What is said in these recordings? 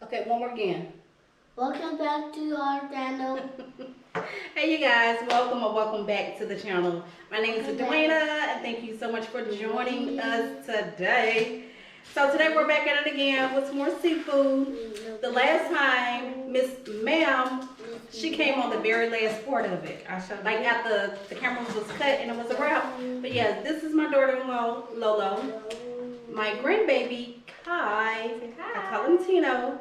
Okay, one more again. Welcome back to our channel. Hey you guys, welcome back to the channel. My name is Dwayna and thank you so much for joining us today. So today we're back at it again with some more seafood. The last time, Miss Ma'am, she came on the very last part of it. Like after the camera was cut and it was a wrap. But yeah, this is my daughter-in-law, Lolo. My grandbaby, Kai. I call him Tino.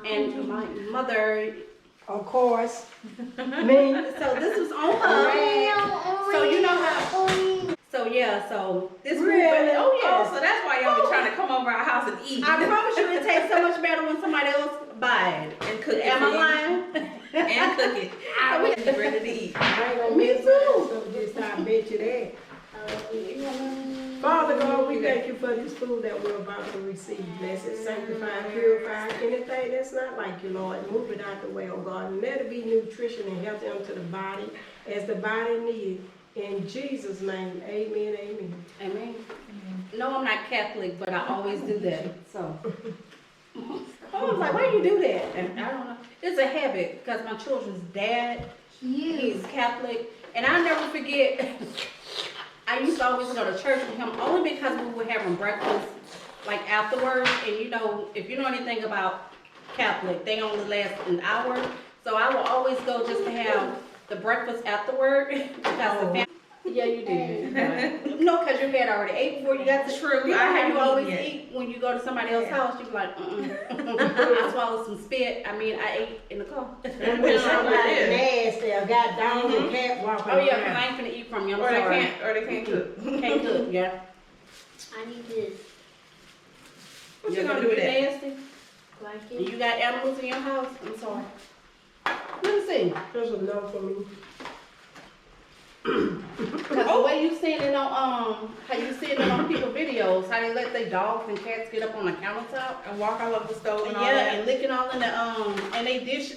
And my mother, of course, me. so this was on her. So you know how. So yeah, so this Really? Oh yeah. Oh, so that's why y'all be trying to come over our house and eat. I promise you, it tastes so much better when somebody else buy it and cook it. Am I lying? And cook it. I was ready to eat. I ain't gonna Me miss too. So just I bet you that. Father God, we thank you for this food that we're about to receive. Bless it, sanctify, and purify anything that's not like you, Lord. Move it out the way, oh God. And let it be nutrition and health unto the body as the body needs. In Jesus' name, amen, amen. Amen. No, I'm not Catholic, but I always do that. So I was like, why do you do that? And I don't know. It's a habit because my children's dad, he's Catholic, and I never forget. I used to always go to church with him only because we were having breakfast like afterwards. And you know, if you know anything about Catholic, they only last an hour. So I will always go just to have the breakfast afterward because the family. Yeah, you did. No, because your dad already ate before you got to. True. You know I how haven't you always eaten yet. eat when you go to somebody else's house. You be like, I swallowed some spit. I mean, I ate in the car. And when somebody nasty or got dogs and cat walking Oh yeah, because around. I ain't finna eat from you. I'm Or they sorry. can't. Or they can't cook. Can't cook. Yeah. I need this. What you gonna do with that? Nasty. Like And it. you got animals in your house? I'm sorry. Let me see. There's a no for me. Because the way you seen it on, how you seen it on people's videos, how they let their dogs and cats get up on the countertop. And walk all over the stove and all Yeah, that. and licking all in the, and they dish.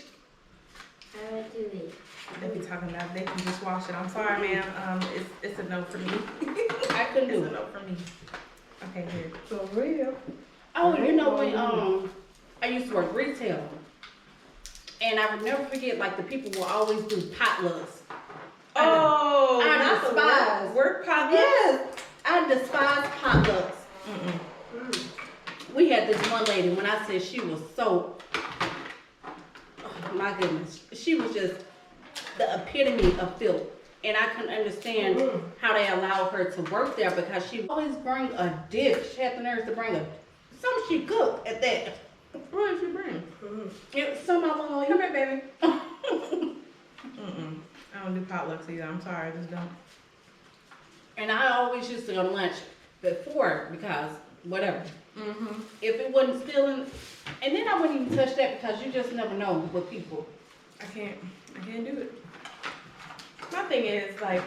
I will do it. They be talking about they can just wash it. I'm sorry, ma'am. It's a no for me. I couldn't It's do a it. no for me. Okay, here. For real. Oh, you know when, I used to work retail. And I would never forget, like, the people will always do potlucks. Oh, I not the despise. work potluck. Yes, I despise potlucks. Mm-mm. We had this one lady, when I said she was so, oh my goodness, she was just the epitome of filth. And I couldn't understand how they allowed her to work there because she would always bring a dish. She had the nerves to bring something she cooked at that. What did you bring? It was some I wasn't Come gonna eat. here, baby. Mm-mm. I don't do potlucks either. I'm sorry, I just don't. And I always used to go to lunch before because whatever. Mm-hmm. If it wasn't still in, and then I wouldn't even touch that because you just never know with people. I can't do it. My thing is, like,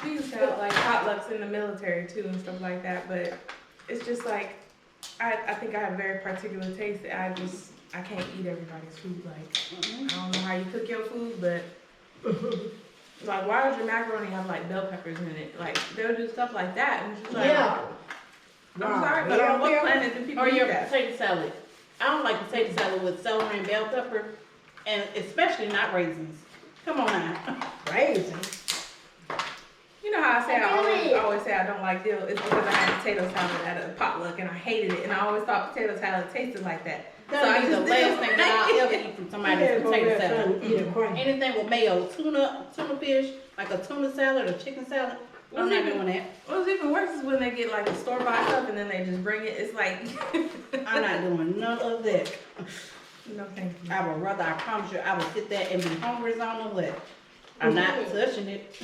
we used to have, like, potlucks in the military, too, and stuff like that, but it's just, like, I think I have a very particular taste. I can't eat everybody's food. Like, I don't know how you cook your food, but, like, why does your macaroni have, like, bell peppers in it? Like, they'll do stuff like that, and it's just like, Yeah. I'm sorry, but on what planet do people Or eat your that? potato salad. I don't like potato salad with celery and bell pepper, and especially not raisins. Come on now. Raisins. You know how I say I do it. always say I don't like dill? It's because I had potato salad at a potluck and I hated it, and I always thought potato salad tasted like that. That'll be the just last didn't thing that I'll ever eat from somebody's potato salad. Anything with mayo, tuna fish, like a tuna salad or chicken salad. I'm not doing that. What's even worse is when they get like the store-bought stuff and then they just bring it. It's like, I'm not doing none of that. no thank you. I would rather, I promise you, I would sit there and be hungry as I don't know what. I'm not touching it.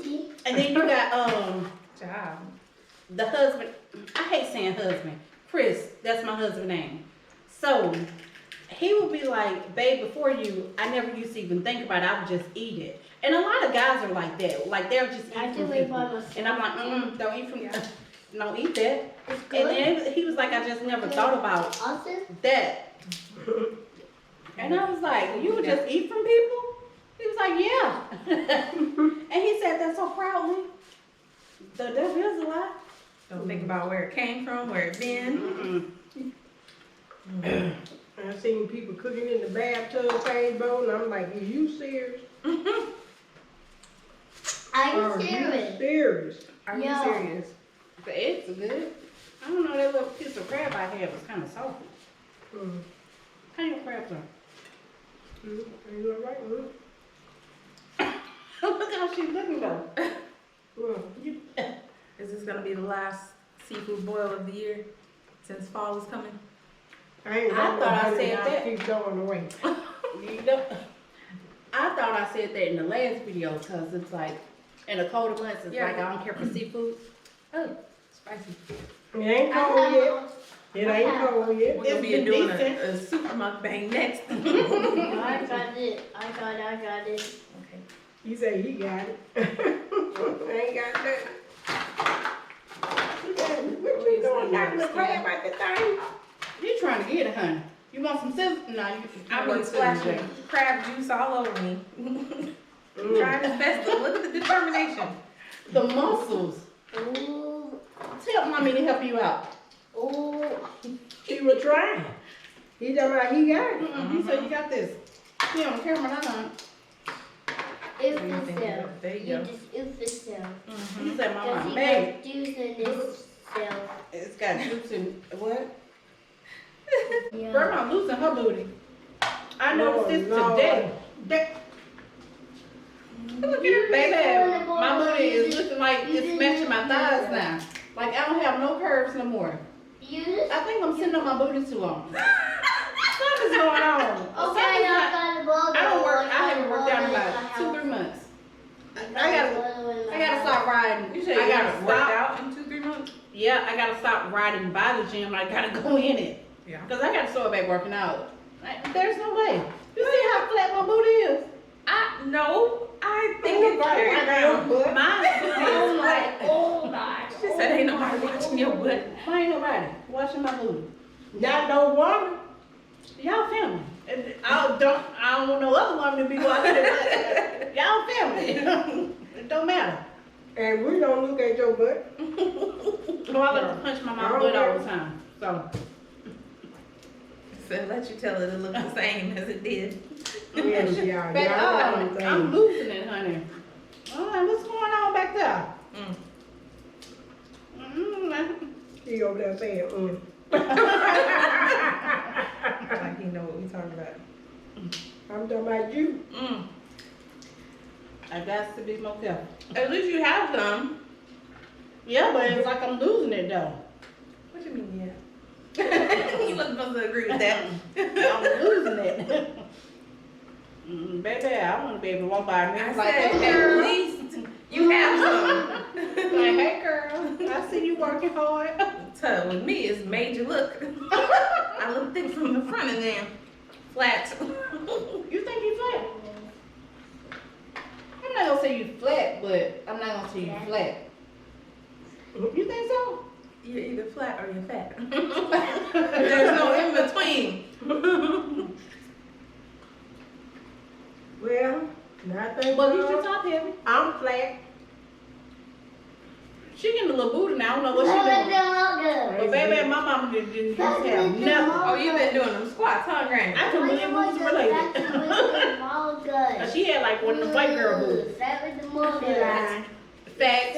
See? And then you got, Job. the husband, I hate saying husband. Chris, that's my husband's name. So, he would be like, babe, before you, I never used to even think about it. I would just eat it. And a lot of guys are like that. Like, they'll just eat I from do it by people. myself. And I'm like, don't eat from, Yeah. don't eat that. It's And good. then he was like, I just never thought about Austin? that. And I was like, you would just eat from people? He was like, yeah. And he said that so proudly. The devil is a lie. Don't think about where it came from, where it been. I seen people cooking in the bathtub, page bowl, and I'm like, are you serious? Are you serious? Serious? Are you No. serious? The eggs are good. I don't know, that little piece of crab I had was kind of salty. Mm. How your crabs are? Are you all right? Look how she's looking though. Is this gonna be the last seafood boil of the year since fall is coming? I thought I said that. Keep going away. You know, I thought I said that in the last video because it's like, in the colder months, it's Yeah. like I don't care for seafood. Oh, spicy. It ain't cold yet. It ain't cold yet. We're gonna It's be been doing decent. a super mukbang next. I got it. I got it. Okay. You say he got it. I ain't got that. What you doing? Knocking the crab out the thing? You trying to get it, honey? You want some scissors? No, you I want mean, scissors, splashing crab juice all over me. Trying his best, but look at the determination. The muscles. Ooh. Tell mommy to help you out. Ooh. He was trying. He talking about he got it. He said you got this. He on camera now. Oof What do you think? yourself. There you You go. just oof yourself. He said, Because Mama, he babe, has juice in his self. it's got juice in what? Yeah. Grandma losing her booty. I noticed this Lord. today. Look at her, baby. My booty is looking like it's matching my thighs now. Like I don't have no curves no more. You just. I think I'm sitting on my booty too long. Something's going on. Okay, Something's I not- got a ball. I don't work. I haven't worked out in about 2-3 months. I gotta stop riding. You said I you gotta haven't worked stop. out in 2-3 months? Yeah, I gotta stop riding by the gym. I gotta go in it. Yeah. Cause I gotta start back working out. There's no way. You see how flat my booty is? No, I think it's very round. Mine is flat. Oh my. She said ain't nobody watching your butt. Why ain't nobody watching my booty? Not no woman. Y'all family. And I don't want no other woman to be watching it. But y'all family. It don't matter. And we don't look at your butt. No, I like to punch my mom butt all the time. So So let you tell it to look the same as it did. Yes, y'all. back Y'all up. know I'm things. losing it, honey. All right, what's going on back there? He over there saying, Like he know what we talking about. I'm talking about you. I got to be more careful. At least you have some. Yeah, but it's like I'm losing it though. What you mean, yeah? You wasn't supposed to agree with that. I'm losing it. Baby, I want to be able to walk by me. I It's said like, at hey, girl. least you have some. Like, hey girl, I see you working hard. So with me, it's made you look. I look thick from the front and then flat. You think you flat? I'm not gonna say you flat, but I'm not gonna say you flat. You think so? You're either flat or you're fat. There's no in between. Well, nothing. But you should top heavy. I'm flat. She getting a little booty now. I don't know what she That doing. don't look But good. baby, my mama didn't used to have nothing. Oh, you've been doing them squats, huh, Granny? I couldn't believe we was related. That She had like one of the white girl booties. was the mother. She lying. Facts.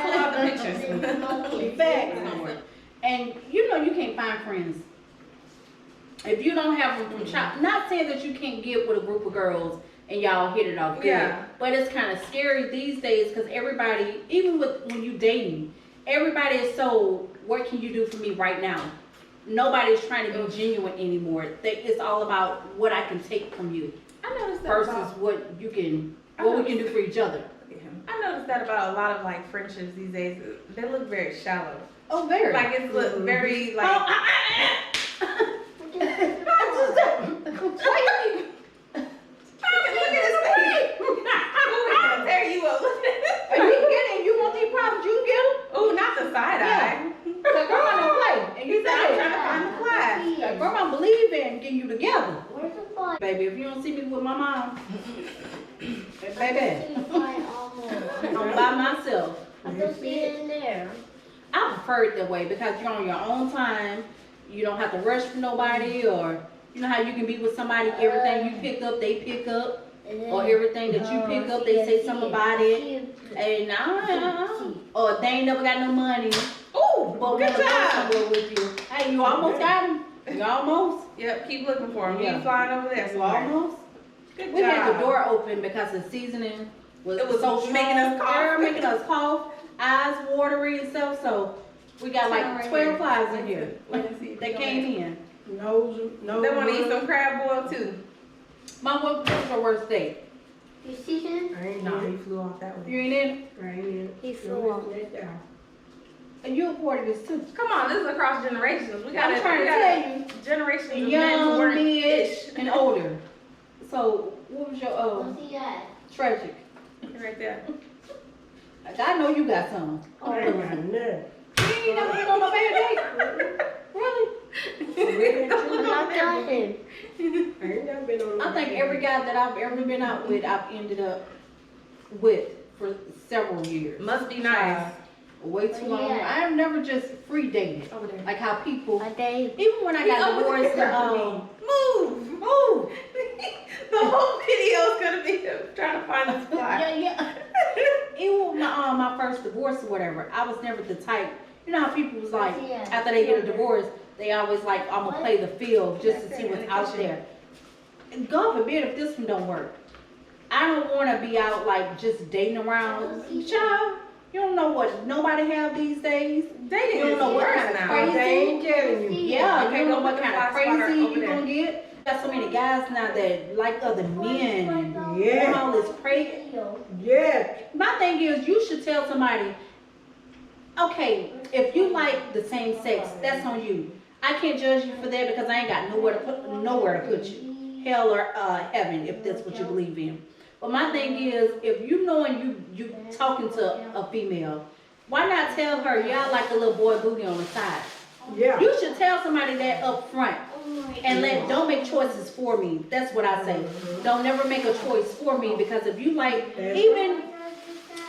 Pull out the pictures. Facts. And you know you can't find friends if you don't have them from child. Not saying that you can't get with a group of girls and y'all hit it off good. Yeah. But it's kind of scary these days because everybody, even with when you dating, everybody is so, what can you do for me right now? Nobody's trying to be genuine anymore. It's all about what I can take from you I noticed that versus about, what you can, what we can do for each other. I noticed that about a lot of like friendships these days. They look very shallow. Oh, very. Like it's look very like. Look at his face. Ooh, I'll tear you up. You can get it. You want these problems, you can get them. Ooh, not the side eye. Cause grandma don't play. And He you said I'm said, trying to find the fly. like, grandma believe in getting you together. Where's the fly? Baby, if you don't see me with my mom, baby, I'm by myself. I don't see it in there. I prefer it that way because you're on your own time. you don't have to rush for nobody, or you know how you can be with somebody, everything you pick up, they pick up, or everything that you pick up, they say something about it. And or they ain't never got no money. Ooh, But good wanna go job. somewhere with you. Hey, you almost got him. You almost. Yep, keep looking for him. Yeah. He's flying over there. You somewhere. almost. Good We job. had the door open because the seasoning was It was so making us strong. cough. They were making us cough, eyes watery and stuff. So we got like 12 flies in here. They came in. No. They want to eat some crab boil too. Mom, what was your worst day? You see him? I ain't No, in he it. flew off that one. You ain't in? I ain't in it. He No, flew off. let down. And you a part of this too. Come on, this is across generations. We got I'm trying to tell you. generations of men who Young, work mid, fish. and older. So what was your What's he got? tragic? Right there. I know you got some. I ain't got nothing. You ain't never been on no bad day. Really? I'm not got him. I ain't never been on no I think date. every guy that I've ever been out with, I've ended up with for several years. Must be nice. Way too long. Yeah. I have never just free dated. Over there. Like how people, I gave. even when I got divorced, Move. move. The whole video is gonna be him trying to find a spot. Yeah. Even with my first divorce or whatever, I was never the type. You know how people was like, after they get a divorce, they always like, I'm gonna play the field just to see what's out there. And God forbid if this one don't work. I don't want to be out like just dating around. Child, you don't know what nobody have these days. Dating You don't is know what worse kind of now. crazy. They ain't telling you. Yeah, Okay, you don't know go what put the kind of fly swatter crazy over you there. gonna get. Got so many guys now that like other men and doing Yeah. all this crazy. Yeah. My thing is, you should tell somebody, okay, if you like the same sex, that's on you. I can't judge you for that because I ain't got nowhere to put you. Hell or heaven, if that's what you believe in. But my thing is, if you knowing you talking to a female, why not tell her, yeah, I like a little boy booty on the side? Yeah. You should tell somebody that up front. And don't make choices for me. That's what I say. Don't never make a choice for me because if you like, even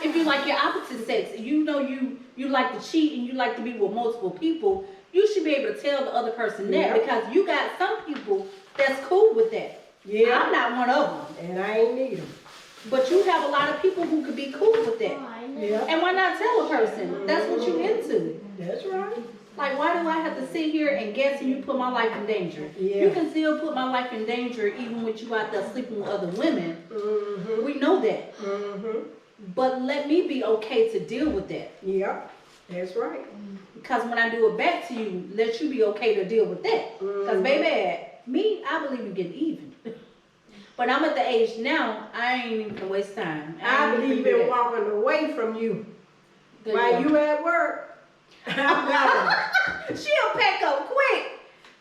if you like your opposite sex, you know you like to cheat and you like to be with multiple people, you should be able to tell the other person that Yeah. because you got some people that's cool with that. Yeah. I'm not one of them. And I ain't need them. But you have a lot of people who could be cool with that. Yeah. And why not tell a person? That's what you into. That's right. Like, why do I have to sit here and guess and you put my life in danger? Yeah. You can still put my life in danger even with you out there sleeping with other women. Mm-hmm. We know that. Mm-hmm. But let me be okay to deal with that. Yep. That's right. Because when I do it back to you, let you be okay to deal with that. Because baby, me, I believe in getting even. But I'm at the age now, I ain't even gonna waste time. I believe in walking away from you. While you at work, I'm gone. She'll pack up quick.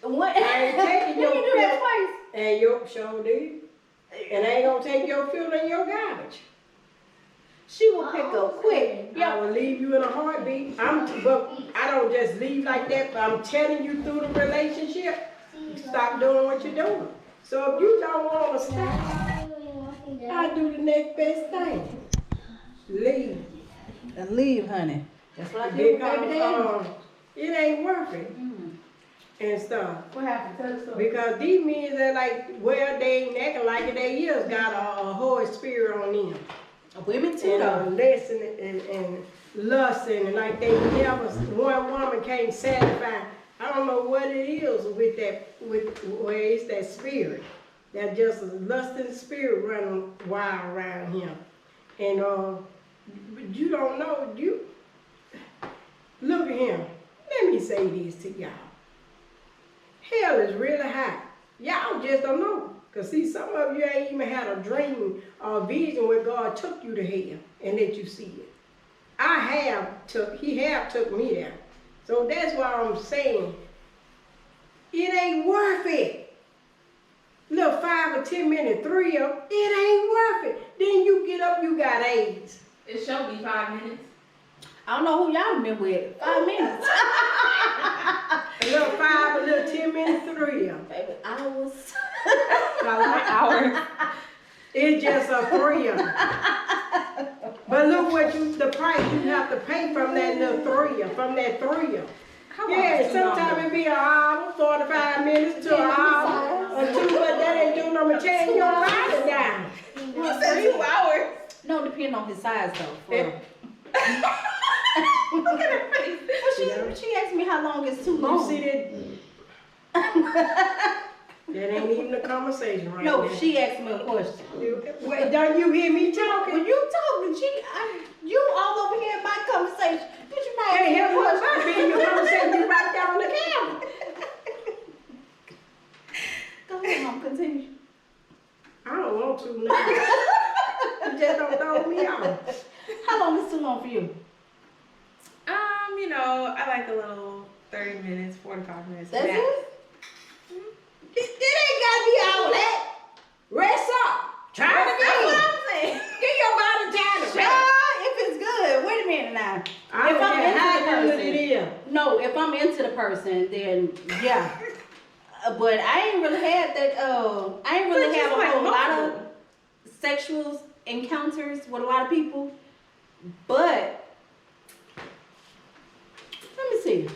What? I ain't taking your you do that filth. twice. And your show did. And I ain't gonna take your filth and your garbage. She will pick up quick. I Yeah. will leave you in a heartbeat. But I don't just leave like that, but I'm telling you through the relationship, stop doing what you're doing. So if you don't want to stop, I do the next best thing. Leave. And leave, honey. That's what I do, Because baby daddy. it ain't worth it Mm. and stuff. What happened? Tell the story. Because these men that like, well, they ain't acting like it. They years got a Holy Spirit on them. Women too, And though. lust and lusting and like they never, one woman can't satisfy. I don't know what it is with that, where it's that spirit. That just a lusting spirit running wild around him. And but you don't know, look at him. Let me say this to y'all. Hell is really hot. Y'all just don't know. Because see, some of you ain't even had a dream or a vision where God took you to hell and let you see it. He have took me there. So that's why I'm saying, it ain't worth it. Little 5 or 10 minute thrill, it ain't worth it. Then you get up, you got AIDS. It showed me 5 minutes. I don't know who y'all been with. 5 minutes. A little 5, a little 10 minute thrill. Baby, hours. Hours. It's just a thrill. But look what the price you have to pay from that little thrill, from that thrill. How long Yeah, is too long, sometimes though? it be an hour, 45 minutes to an hour or two, but that ain't doing no change your body down. You said 2 hours. No, depending on his size though. For Yeah. real. Look at her face. Well, she asked me how long is too You long. see that? That ain't even a conversation right No, there. she asked me a question. Wait, don't you hear me talking? When you talking, you all over here in my conversation. Did you not Hey, ask me here's a what's question? being your conversation, you right down the camera. Go ahead, Mom, continue. I don't want to now. You just don't throw me off. How long is too long for you? You know, I like a little 30 minutes, 45 minutes. That's max. it? It ain't gotta be all that. Rest up. Try it That's what again. I'm saying. Give your body time to Sure, rest. if it's good. Wait a minute now. I If don't I'm care into how the good person. it is. No, if I'm into the person, then yeah. But I ain't really had that. I ain't really But have just a like whole lot of multiple. sexual encounters with a lot of people. But let me see.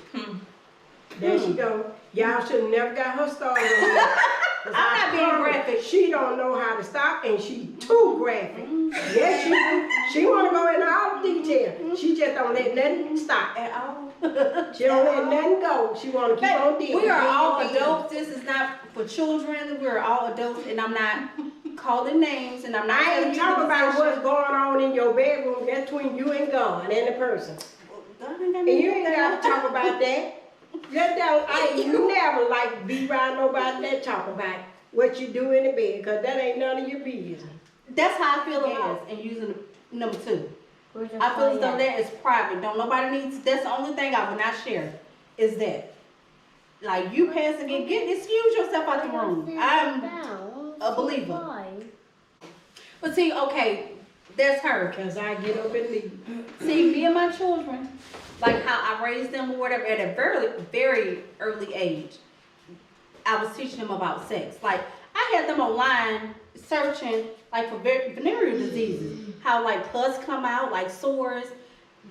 There she go. Y'all should have never got her started on that. 'Cause I'm I not being promise graphic. She don't know how to stop, and she too graphic. Yes, she do. She wanna go into all detail. She just don't let nothing stop. At all. She don't let nothing go. She wanna keep on digging. We are digging, all digging. adults. This is not for children. We're all adults, and I'm not calling names, and I'm not. I telling ain't you talking the about position. what's going on in your bedroom. That's between you and God and the person. God ain't got And nothing you to ain't do with gotta that. talk about that. Just don't, I ain't never like be around nobody that talk about what you do in the bed, cause that ain't none of your business. That's how I feel about and using number two. Where's your I feel as though fire? that is private. Don't nobody needs. That's the only thing I will not share. Is that like you pass and get excuse yourself out the room. I'm a believer. But see, okay, that's her. Cause I get up and leave. See, me and my children, like how I raised them or whatever at a very, very early age, I was teaching them about sex. Like, I had them online searching, like, for venereal diseases, how, like, pus come out, like sores,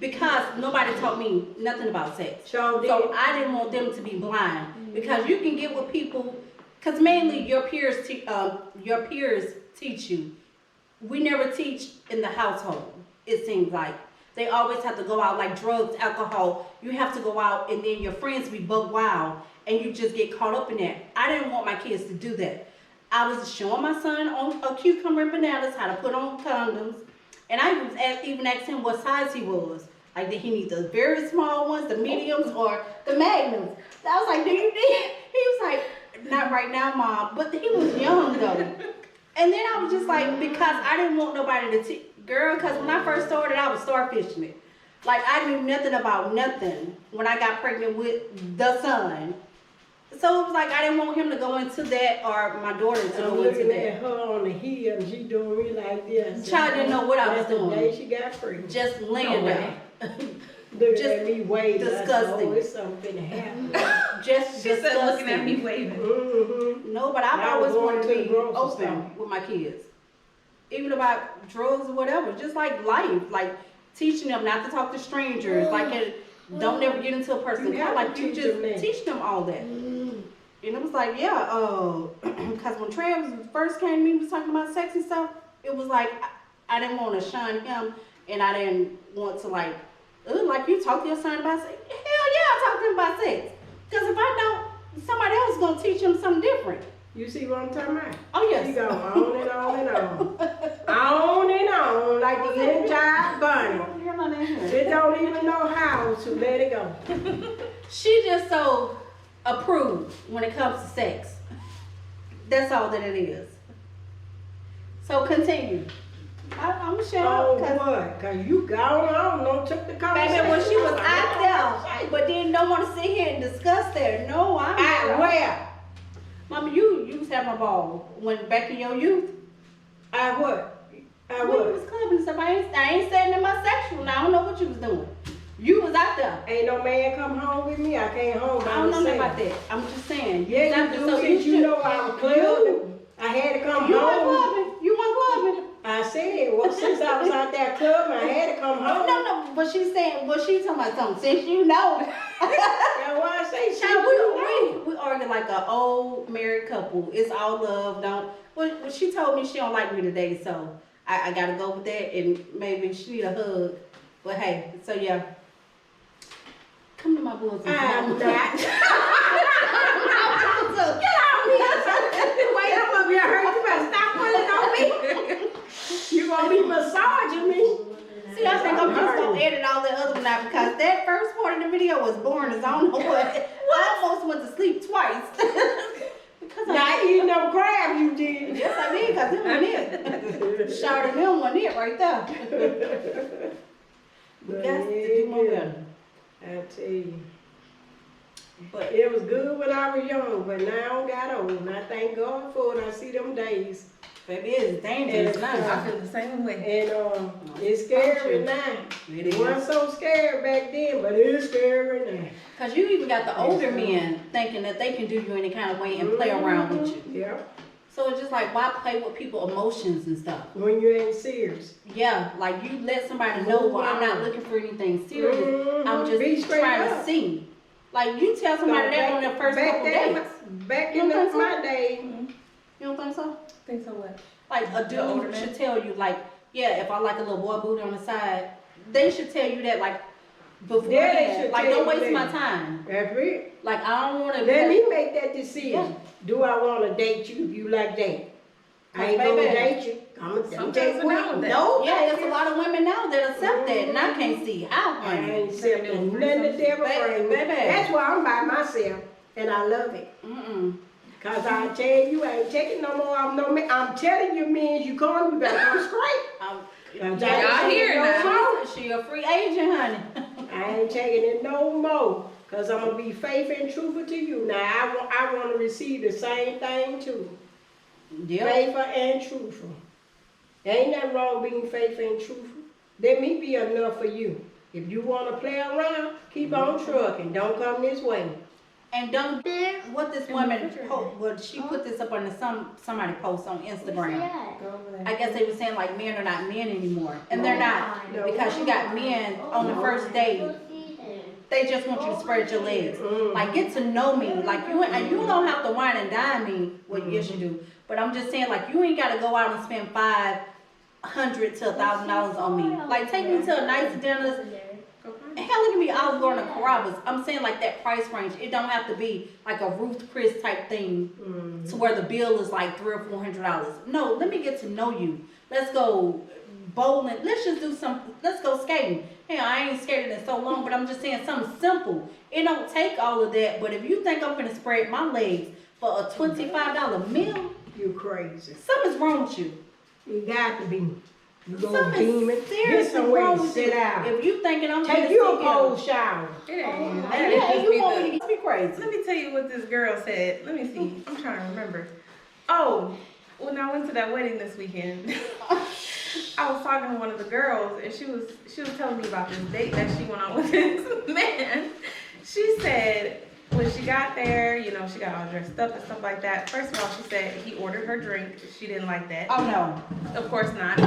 because nobody taught me nothing about sex. So So I didn't want them to be blind, because you can get with people, because mainly your peers teach you. We never teach in the household, it seems like. They always have to go out, like drugs, alcohol. You have to go out, and then your friends be buck wild, and you just get caught up in that. I didn't want my kids to do that. I was showing my son on a cucumber and bananas how to put on condoms, and I was even asked him what size he was. Like, did he need the very small ones, the mediums, or the magnums? So I was like, do you need? He was like, not right now, Mom. But he was young though. And then I was just like, because I didn't want nobody to teach. Girl, because when I first started, I was starfishing it. Like, I knew nothing about nothing when I got pregnant with the son. So it was like, I didn't want him to go into that or my daughter to I'm go into looking that. at her on the hill and she doing me like this. Child didn't know what I was That's the doing. day she got pregnant. Just laying there. Looking just at me waving. disgusting. Oh, it's something to happen. Just She disgusting. said looking at me waving. Mm-hmm. No, but I've I was always going wanted to to the be grocery open store. with my kids. Even about drugs or whatever, just like life, like teaching them not to talk to strangers, like don't never get into a person's You car, have to like you teach just them that. teach them all that. And it was like, yeah, because when Travis first came to me, was talking about sex and stuff, it was like, I didn't want to shun him, and I didn't want to like you talk to your son about sex. Hell yeah, I talk to him about sex. Because if I don't, somebody else is going to teach him something different. You see what I'm talking about? Oh, She yes. go on and on and on. On and on like the entire bunny. You're not in here. They don't even know how to let it go. She just so approved when it comes to sex. That's all that it is. So continue. I'm gonna shut Oh, up. 'Cause what? Cause you gone on, no took the conversation. baby, when she was out there, but then don't want to sit here and discuss that. No, I'm At not. where? Mama, you was having a ball when back in your youth. At what? At When you what? was clubbing and stuff. I ain't saying in my sexual. Now I don't know what you was doing. You was out there. Ain't no man come home with me. I came home by I don't know nothing myself. about that. I'm just saying. Yeah, was you out there, do, since you should- know I was clubbing. I had to come You weren't home. clubbing. You weren't clubbing. I said, well, since I was out there clubbing, I had to come home. No, but she's saying, but she's talking about something. Since you know, That's why I say, child, we argue like an old married couple. It's all love. Don't. Well, she told me she don't like me today, so I gotta go with that, and maybe she need a hug. But hey, so yeah, come to my bosom. I'm not. Get Wait, I'm gonna be hurt. You better stop pulling on me. You gonna be massaging me. See, I think I'm just gonna edit all the other one out because that first part of the video was boring as I don't know what. I almost went to sleep twice. Because Not eating no crab, you did. yes, I did, because them one it. Shout at them one it right there. We got to do more better. I tell you. But It was good when I was young, but now I don't got old. And I thank God for it. I see them days. baby, it's dangerous now. I feel the same way. And it's scary now. It It wasn't so scary back then, but it's scary now. Because you even got the older men thinking that they can do you any kind of way and play around with you. Yeah. So it's just like, why play with people's emotions and stuff? When you ain't serious. Yeah, like you let somebody know, well, I'm not looking for anything serious. I'm just Be straight trying up. to see. Like you tell somebody that on their first couple days. Back You in don't think so? my day, You don't think so? Think so what? Like a The older dude men? should tell you, like, yeah, if I like a little boy booty on the side, they should tell you that, like, before. Yeah, they should like, tell don't you waste my that. time. that's it. Like, I don't want to. Let me make that decision. Yeah. Do I want to date you if you like date? I ain't Cause gonna baby, date you. I'm gonna Some take girls are down with that. No, Yeah, there's a lot of women now that accept that, and I can't see how. I Honey. ain't accepting nothing the devil Baby, bring me. baby. That's why I'm by myself, and I love it. Cause I tell you, I ain't taking no more. I'm telling you, men, you come, you better come straight. Y'all hear no now. more. She a free agent, honey. I ain't taking it no more. Cause I'm gonna be faithful and truthful to you. Now I want to receive the same thing too. Yeah. Faithful and truthful. Ain't nothing wrong being faithful and truthful. Let me be enough for you. If you want to play around, keep on trucking. Don't come this way. And don't what this In the woman refrigerator. well, she put this up on somebody post on Instagram. Go over there. I guess they were saying like men are not men anymore, and they're not, No. because you got men on the first date. They just want you to spread your legs. Like, get to know me. Like, you don't have to wine and dine me. Well, yes, you do. But I'm just saying, like, you ain't got to go out and spend $500 to $1,000 on me. Like, take me to a nice dinner. Hell, it can be all going to Carrabba's. I'm saying, like, that price range. It don't have to be like a Ruth Chris type thing to where the bill is like $300 or $400. No, let me get to know you. Let's go bowling. Let's just do let's go skating. Hell, I ain't skated in so long, but I'm just saying something simple. It don't take all of that, but if you think I'm gonna spread my legs for a $25 meal, You crazy. something's wrong with you. You got to be. You go Something's demon. Get seriously somewhere wrong to with sit you. down. If you thinking I'm Take gonna you a sit here- cold shower. It ain't that. Yeah, It just you be want the- me to be crazy. Let me tell you what this girl said. Let me see. I'm trying to remember. Oh, when I went to that wedding this weekend, I was talking to one of the girls, and she was telling me about this date that she went on with this man. She said when she got there, you know, she got all dressed up and stuff like that. First of all, she said he ordered her drink. She didn't like that. Oh no. Of course not. She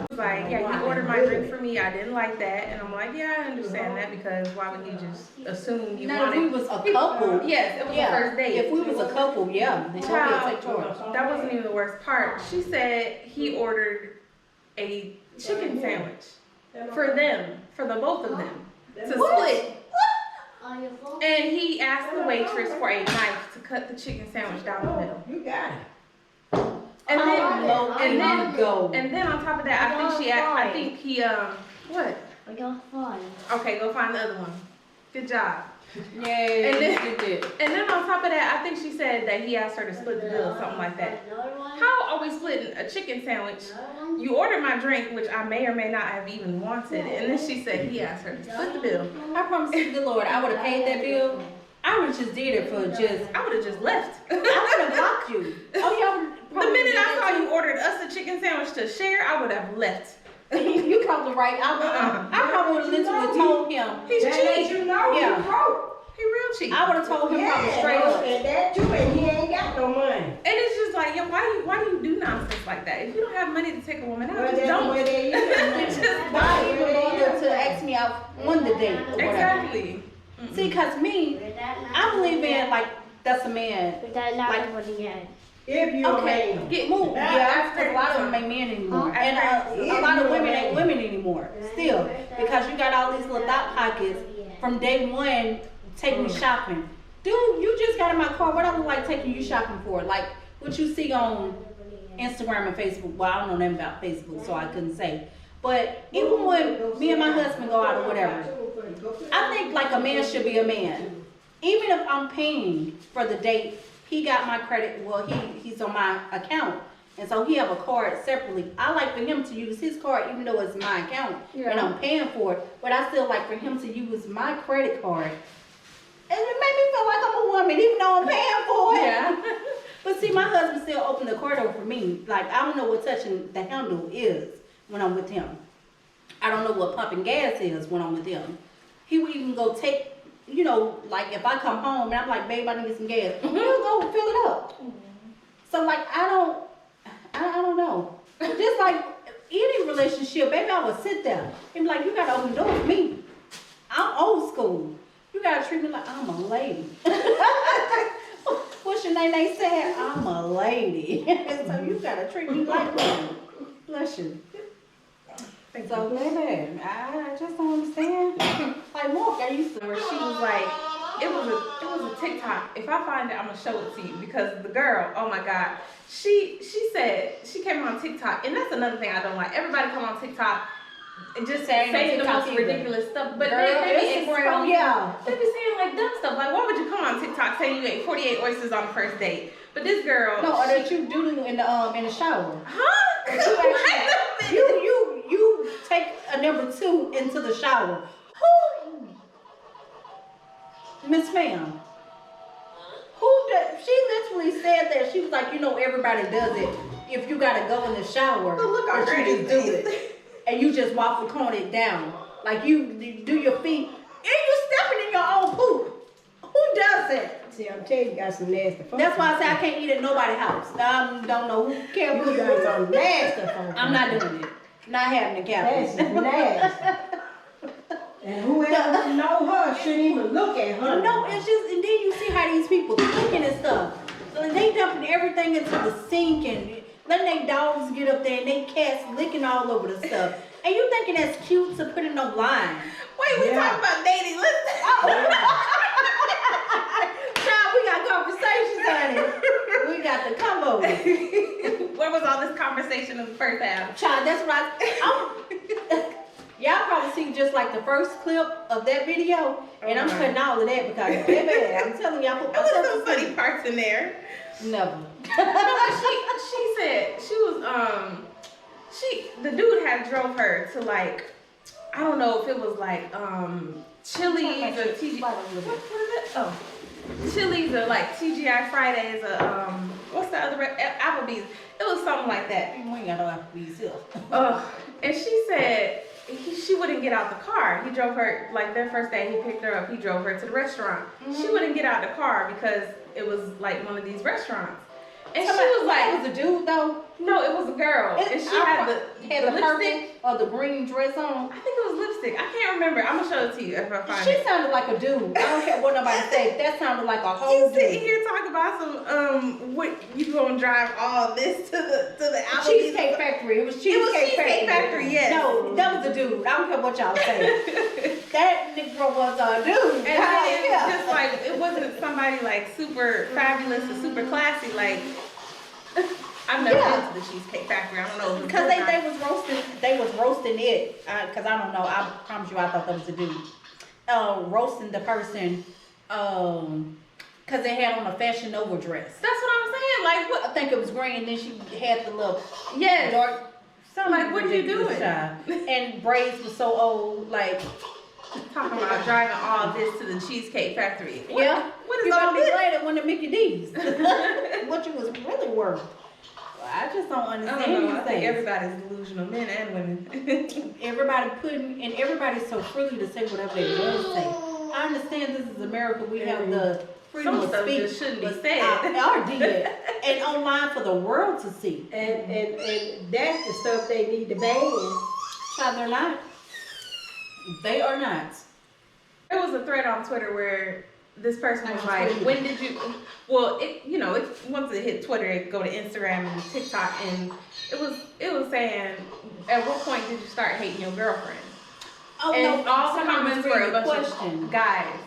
was like, yeah, you ordered my drink for me. I didn't like that. And I'm like, yeah, I understand that, because why would he just assume you Now, if we wanted? was a couple, Yes, it was the first date. if we was a couple, yeah, then Child, take charge. that wasn't even the worst part. She said he ordered a chicken sandwich for them, for the both of them, to split. And he asked the waitress for a knife to cut the chicken sandwich down the middle. You got it. And Go. then on top of that, I think he what? I got 5. Okay, go find the other one. Good job. Yay, And then- you did. And then on top of that, I think she said that he asked her to split the bill, something like that. How are we splitting a chicken sandwich? You ordered my drink, which I may or may not have even wanted, and then she said he asked her to split the bill. I promise you, the Lord, I would have paid that bill. I would have just did it for just. I would have just left. I would have blocked you. Oh, y'all. The minute I saw you ordered us a chicken sandwich to share, I would have left. You probably right. I probably would have literally told him. He's That let cheap. you know Yeah. you broke. He real cheap. I would have told him probably Yeah, straight up. and that too, and he ain't got no money. And it's just like, yeah, why why do you do nonsense like that? If you don't have money to take a woman out, Well, just that's don't. where they use it. Just Why even bother to ask me out on the date or whatever? Exactly. See, cause me, I believe in like that's a man. If you're Okay, a man. get moved. Yeah, because a lot of them ain't men anymore, and a lot of women ain't women anymore. Still, because you got all these little thought pockets from day one. Take me shopping, dude. You just got in my car. What I look like taking you shopping for? Like what you see on Instagram and Facebook. Well, I don't know nothing about Facebook, so I couldn't say. But even when me and my husband go out or whatever, I think like a man should be a man. Even if I'm paying for the date, he got my credit. Well, he's on my account, and so he have a card separately. I like for him to use his card, even though it's my account and I'm paying for it. But I still like for him to use my credit card, and it made me feel like I'm a woman, even though I'm paying for it. Yeah. But see, my husband still opened the car door for me. Like I don't know what touching the handle is when I'm with him. I don't know what pumping gas is when I'm with him. He would even go take. You know, like if I come home and I'm like, babe, I need some gas, he'll go fill it up. So like, I don't know. Just like any relationship, baby, I would sit there and be like, you gotta open the door for me. I'm old school. You gotta treat me like I'm a lady. What's your name? They said I'm a lady. So you gotta treat me like one. Bless you. So, baby, I just don't understand. Like, look, I used to. Where she was like, it was a TikTok. If I find it, I'm gonna show it to you because the girl, oh my God, she said she came on TikTok, and that's another thing I don't like. Everybody come on TikTok and just say the most ridiculous stuff, but they be saying like dumb stuff. Like, why would you come on TikTok saying you ate 48 oysters on the first date? But this girl, or that you do in the shower. Huh? You take a number 2 into the shower. Who, Miss Ma'am? Who did? She literally said that. She was like, you know, everybody does it. If you gotta go in the shower, But look on you just do it, and you just waffle cone it down, like you do your feet, and you stepping in your own poop. Who does it? See, I'm telling you, got some nasty folks. That's why I say I can't eat at nobody's house. I don't know who cares. You got some nasty folks. I'm not doing it. Not having the captain. That's nasty. And whoever know her shouldn't even look at her. No, it's just, and then you see how these people cooking and stuff. So they dumping everything into the sink and letting their dogs get up there and they cats licking all over the stuff. And you thinking that's cute to put it online. Wait, we talking about dating? Listen. Child, we got conversations on it. We got the combo. Where was all this conversation in the first half? Child, that's what y'all probably see just like the first clip of that video, and I'm cutting all of that because, baby, I'm telling y'all, put There myself was some funny parts in there. Never. she said she was the dude had drove her to like, I don't know if it was like Chili's or TGI. What is it? Oh, Chili's or like TGI Fridays or what's the other Applebee's? It was something like that. We ain't got no Applebee's here. And she said she wouldn't get out the car. He drove her, like their first day he picked her up, he drove her to the restaurant. She wouldn't get out the car because it was like one of these restaurants. And she was like, it was a dude though? No, it was a girl. And she had the lipstick or the green dress on. I think it was lipstick. I can't remember. I'm gonna show it to you if I find She it. sounded like a dude. I don't care what nobody say. That sounded like a whole You dude. sitting here talking about some what you gonna drive all this to the Applebee's? Cheesecake Factory. It was Cheesecake Factory, yes. No, that was a dude. I don't care what y'all say. That Negro was a dude. And it was just like, it wasn't somebody like super fabulous or super classy. Like, I've never been to the Cheesecake Factory. I don't know. Because they was roasting it. Because I don't know. I promise you, I thought that was a dude. Roasting the person. Because they had on a Fashion Nova dress. That's what I'm saying. Like, what? I think it was green. And then she had the little Yes. dark. Like, what are you doing? And braids were so old. Like, Talking about driving all this to the Cheesecake Factory. What is you all gonna be this? glad it wasn't Mickey D's. What you was really worth. I just don't understand I don't know. I these think things. everybody's delusional, men and women. Everybody's so free to say whatever they want to say. I understand this is America. We have the freedom Some of stuff speech just shouldn't be was said. I did, and online for the world to see. And that's the stuff they need to ban. Child, they're not. They are not. There was a thread on Twitter where this person was like, when did you, well, once it hit Twitter, it go to Instagram and TikTok, and it was saying, at what point did you start hating your girlfriend? Oh And no! all the somebody comments was were a reading the bunch question. of guys.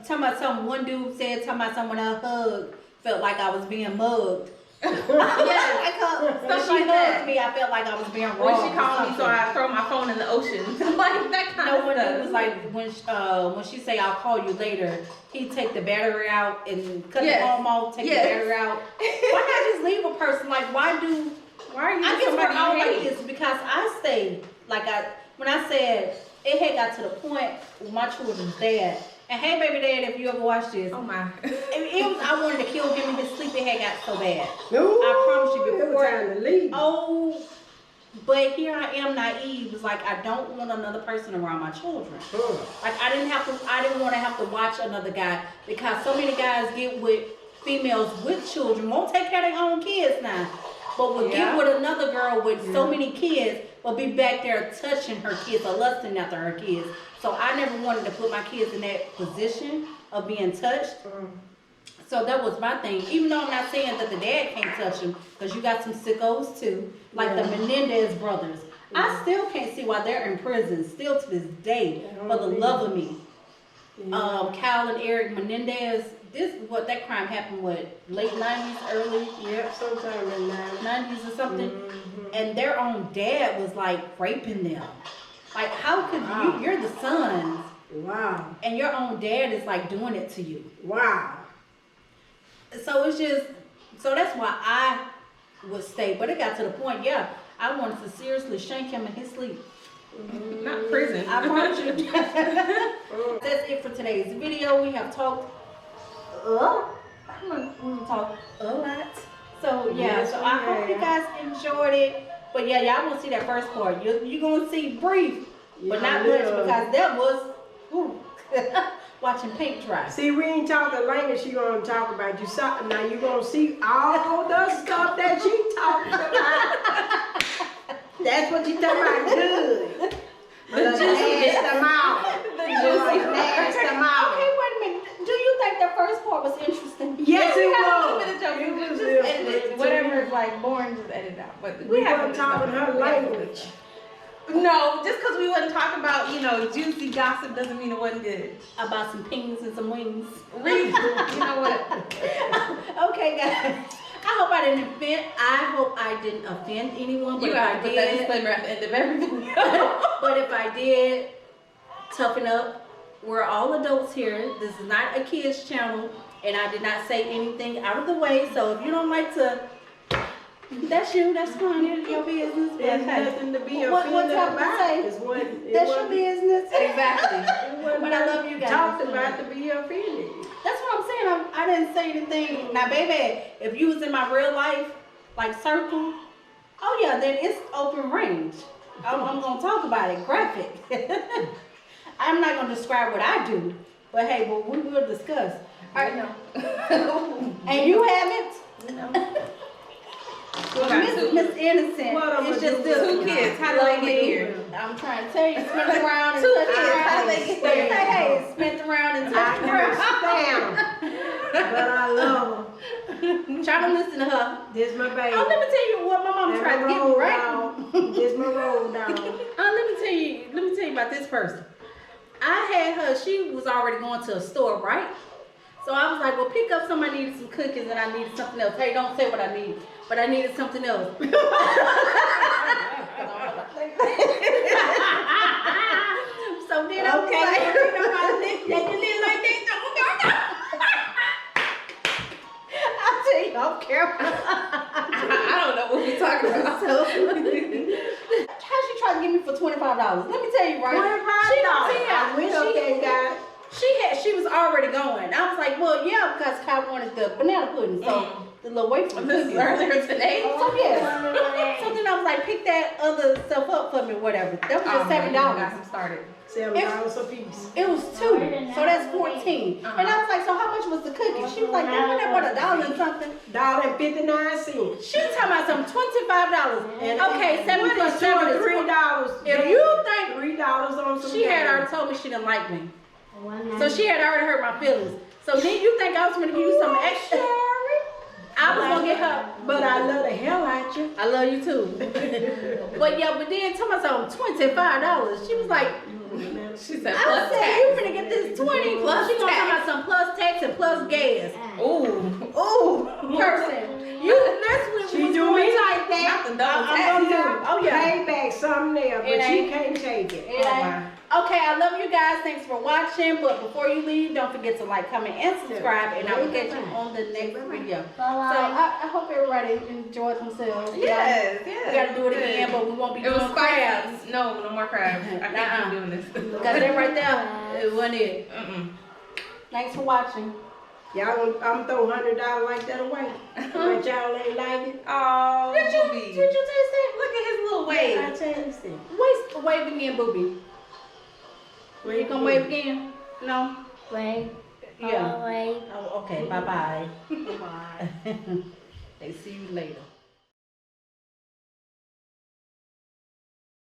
Talking about something. One dude said, talking about someone I hugged felt like I was being mugged. Yeah. When Stuff she like hugged that. me, I felt like I was being robbed. When she or called me, so something. I throw my phone in the ocean, like that kind No, of when stuff. it was like when she say I'll call you later, he take the battery out and cut Yes. the phone off, take Yes. the battery out. Why not just leave a person? Like why are you I guess we're somebody all you like hate? this because I stayed when I said it had got to the point with my children's dad. And hey, baby dad, if you ever watch this, Oh my. I wanted to kill him in his sleep. It had got so bad. No, I promise you it was before. time to leave. Oh, but here I am naive. It's like I don't want another person around my children. Like I didn't want to have to watch another guy because so many guys get with females with children, won't take care of their own kids now. But will get with another girl with so many kids, will be back there touching her kids or lusting after her kids. So I never wanted to put my kids in that position of being touched. So that was my thing. Even though I'm not saying that the dad can't touch him, because you got some sickos too, like the Menendez brothers. I still can't see why they're in prison, still to this day, for the love of me. Kyle and Eric Menendez, that crime happened late 90s, early Yep, sometime in 90s or something. And their own dad was like raping them. Like how could you're the sons, Wow. and your own dad is like doing it to you. Wow. So it's just, so that's why I would stay. But it got to the point, I wanted to seriously shank him in his sleep. Not prison. I promise you. That's it for today's video. We have talked, we talked a lot. So so I hope you guys enjoyed it. But y'all want to see that first part. You're going to see brief, but not much because that was watching paint dry. See, we ain't talking language she gonna talk about. Now you gonna see all the stuff that she talking about. That's what you talking about, good. The nasty mouth. The juicy nasty mouth. Okay, wait a minute. Do you think the first part was interesting? Yes, we it got a was. little bit of joke. It We was just real edit it. good. Whatever is like boring, just edit it out. But We have weren't talking her language. No, just because we wasn't talking about, juicy gossip doesn't mean it wasn't good. About some pings and some wings. Read, you know what? Okay, guys. I hope I didn't offend anyone. But You if got I to put that did, disclaimer at the end of every video. but if I did, toughen up. We're all adults here. This is not a kids channel, and I did not say anything out of the way. So if you don't like to, that's you. That's fine. It's your business. But There's hey, nothing to be what offended type of about. say? That's your business. Exactly. But I love you guys. Talked about to be offended. That's what I'm saying. I didn't say anything. Now, baby, if you was in my real life, like circle, then it's open range. I'm gonna talk about it, graphic. I'm not gonna describe what I do, but hey, we will discuss. All right, and you haven't. No. Miss Innocent. What It's I'ma just do this. with Two kids. How do they get here? I'm trying to tell you, spin around and Two touch kids, around. how they get But here? hey, spin around and I touch around. can't stand her, but I love her. Try to listen to her. This my baby. Oh, let me tell you what my mom This tried my to get me, roll right? dog. This my roll dog. Let me tell you about this person. I had her, she was already going to a store, right? So I was like, well, pick up something. I needed some cookies and I needed something else. Hey, don't say what I need, but I needed something else. So then I was like, yeah, you live like that? I'll tell you off camera. I don't know what we're talking about. So, how she tried to get me for $25? Let me tell you, right? I wish I got. She was already going. I was like, well, yeah, because Kyle wanted the banana pudding, so the little wafer. This is earlier today. So yeah. So then I was like, pick that other stuff up for me, whatever. That was just $7. Got him started. $7 a piece. It was 2, so that's 14. And I was like, so how much was the cookies. She was like, that wasn't but $1 and something. $1.59. She was talking about some $25. And Okay, 7 plus 7 is $3. If you think $3 on some she had gas. already told me she didn't like me, so she had already hurt my feelings. So then you think I was gonna give you some extra? I was gonna get her, But I love the hell out you. I love you too. But yeah, but then talking about some $25. She was like, She said I plus said tax. you finna get this 20 Plus She gonna talk tax. about some plus tax and plus gas. Ooh. Ooh, person, you that's She what do me like that. Not the double I'm tax. gonna do. Oh yeah. Payback something there, but It she ain't- can't take it. It ain't- Okay, I love you guys. Thanks for watching. But before you leave, don't forget to like, comment, and subscribe. And I will catch you on the next video. So I hope everybody enjoyed themselves. Yes, We yes. gotta do it again, but we won't be It was doing crabs. crabs. No more crabs. I Nuh-uh. can't keep doing this. Because that right there, it wasn't it. Mm-mm. Thanks for watching. Y'all gonna, I'm throw $100 like that away. But y'all ain't like it. Oh, Did Booby. you taste that? Look at his little I wave. changed it. Wave again, Booby. You gonna wave again? No? Wait. Yeah. Wait. Oh, okay. Bye-bye. Bye. They see you later.